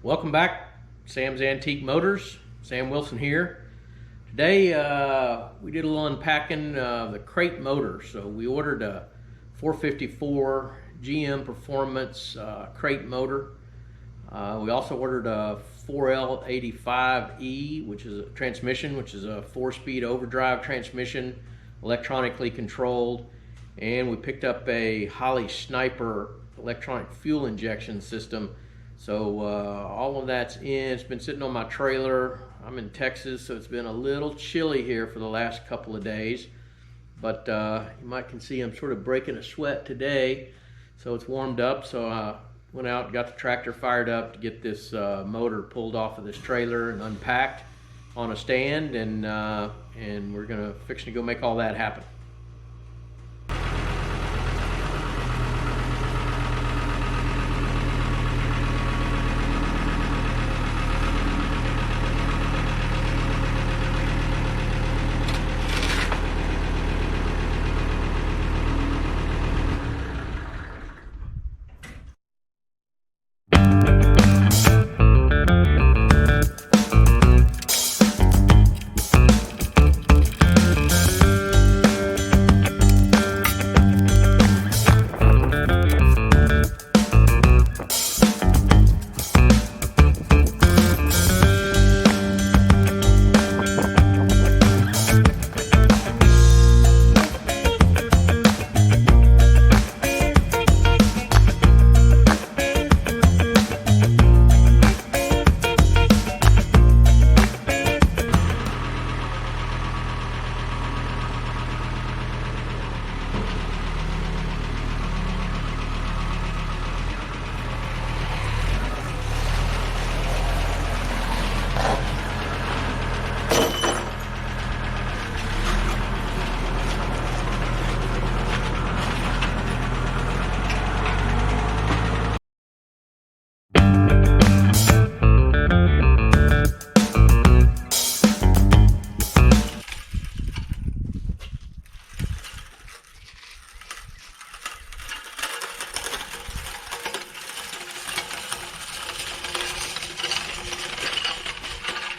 Welcome back, Sam's Antique Motors. Sam Wilson here. Today we did a little unpacking of the crate motor. So we ordered a 454 GM Performance crate motor. We also ordered a 4L85E, which is a transmission, which is a 4-speed overdrive transmission, electronically controlled. And we picked up a Holley Sniper electronic fuel injection system. So all of that's in. It's been sitting on my trailer. I'm in Texas, so it's been a little chilly here for the last couple of days. But you can see I'm sort of breaking a sweat today, so it's warmed up. So I went out and got the tractor fired up to get this motor pulled off of this trailer and unpacked on a stand, and we're fixing to go make all that happen.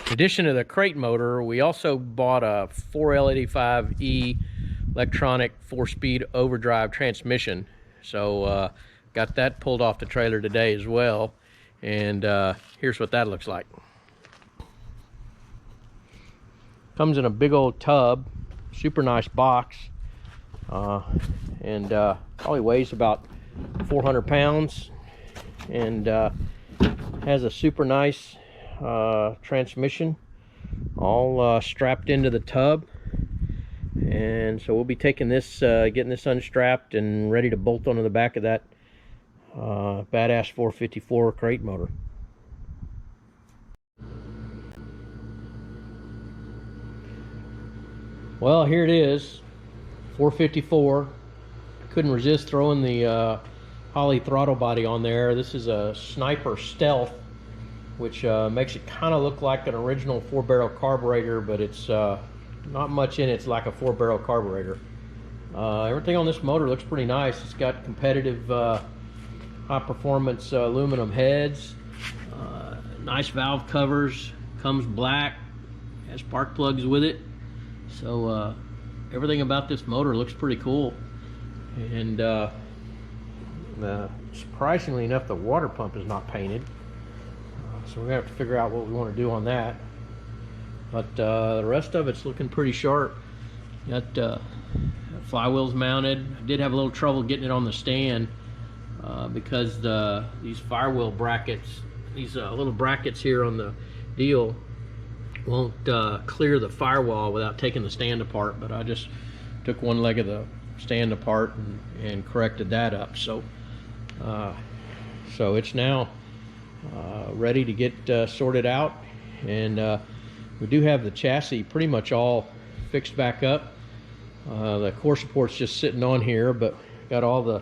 In addition to the crate motor, we also bought a 4L85E electronic 4-speed overdrive transmission. So got that pulled off the trailer today as well, and here's what that looks like. Comes in a big old tub, super nice box, and probably weighs about 400 pounds, and has a super nice transmission all strapped into the tub. And so we'll be taking this, getting this unstrapped and ready to bolt onto the back of that badass 454 crate motor. Well, here it is, 454. Couldn't resist throwing the Holley throttle body on there. This is a Sniper Stealth, which makes it kind of look like an original 4-barrel carburetor, but it's not much in it. It's like a 4-barrel carburetor. Everything on this motor looks pretty nice. It's got competitive high-performance aluminum heads, nice valve covers, comes black, has spark plugs with it. So everything about this motor looks pretty cool. And surprisingly enough, the water pump is not painted. So we're gonna have to figure out what we want to do on that. But the rest of it's looking pretty sharp. Got flywheels mounted. I did have a little trouble getting it on the stand because these firewheel brackets, these little brackets here on the deal, won't clear the firewall without taking the stand apart. But I just took one leg of the stand apart and corrected that up. So so it's now ready to get sorted out, and we do have the chassis pretty much all fixed back up. The core support's just sitting on here, but got all the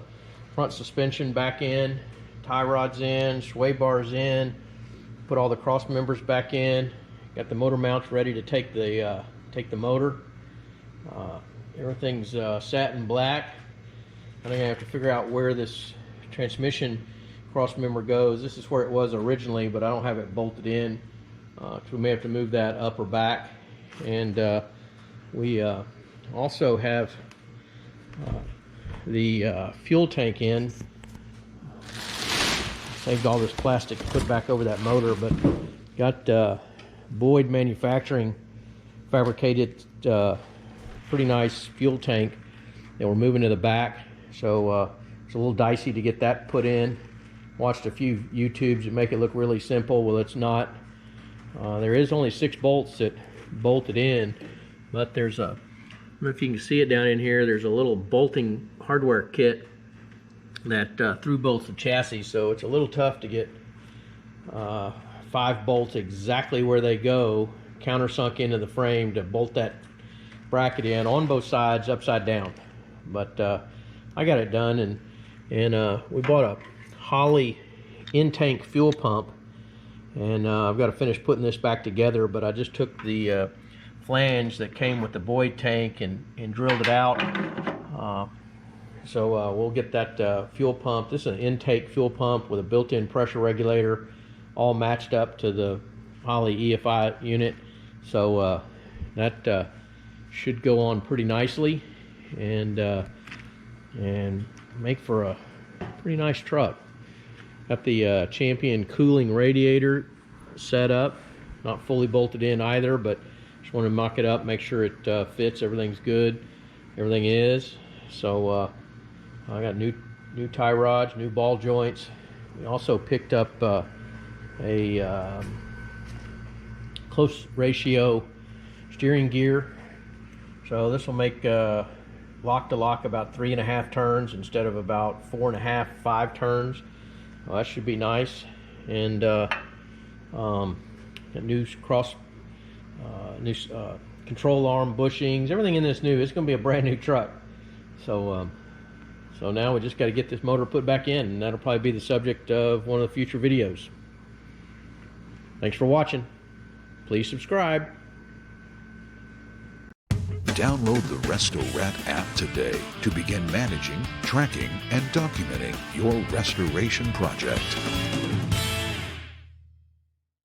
front suspension back in, tie rods in, sway bars in, put all the cross members back in, got the motor mounts ready to take the motor. Everything's satin black. I'm gonna have to figure out where this transmission cross member goes. This is where it was originally, but I don't have it bolted in, because we may have to move that up or back. And we also have the fuel tank in. Saved all this plastic to put back over that motor, but got Boyd Manufacturing fabricated pretty nice fuel tank that we're moving to the back. So it's a little dicey to get that put in. Watched a few YouTubes that make it look really simple. Well, it's not. There is only 6 bolts that bolted in, but there's a, I don't know if you can see it down in here, there's a little bolting hardware kit that through bolts the chassis, so it's a little tough to get 5 bolts exactly where they go, countersunk into the frame to bolt that bracket in on both sides upside down. But I got it done, and we bought a Holley in-tank fuel pump, and I've got to finish putting this back together, but I just took the flange that came with the Boyd tank and drilled it out. So we'll get that fuel pump. This is an intake fuel pump with a built-in pressure regulator, all matched up to the Holley EFI unit. So that should go on pretty nicely and make for a pretty nice truck. Got the Champion cooling radiator set up, not fully bolted in either, but just want to mock it up, make sure it fits. Everything's good. Everything is. So I got new tie rods, new ball joints. We also picked up a close ratio steering gear. So this will make lock to lock about 3.5 turns instead of about 4.5, 5 turns. Well, that should be nice. And new control arm bushings, everything in this new. It's going to be a brand new truck. So so now we just got to get this motor put back in, and that'll probably be the subject of one of the future videos. Thanks for watching. Please subscribe. Download the Resto-Rat app today to begin managing, tracking, and documenting your restoration project.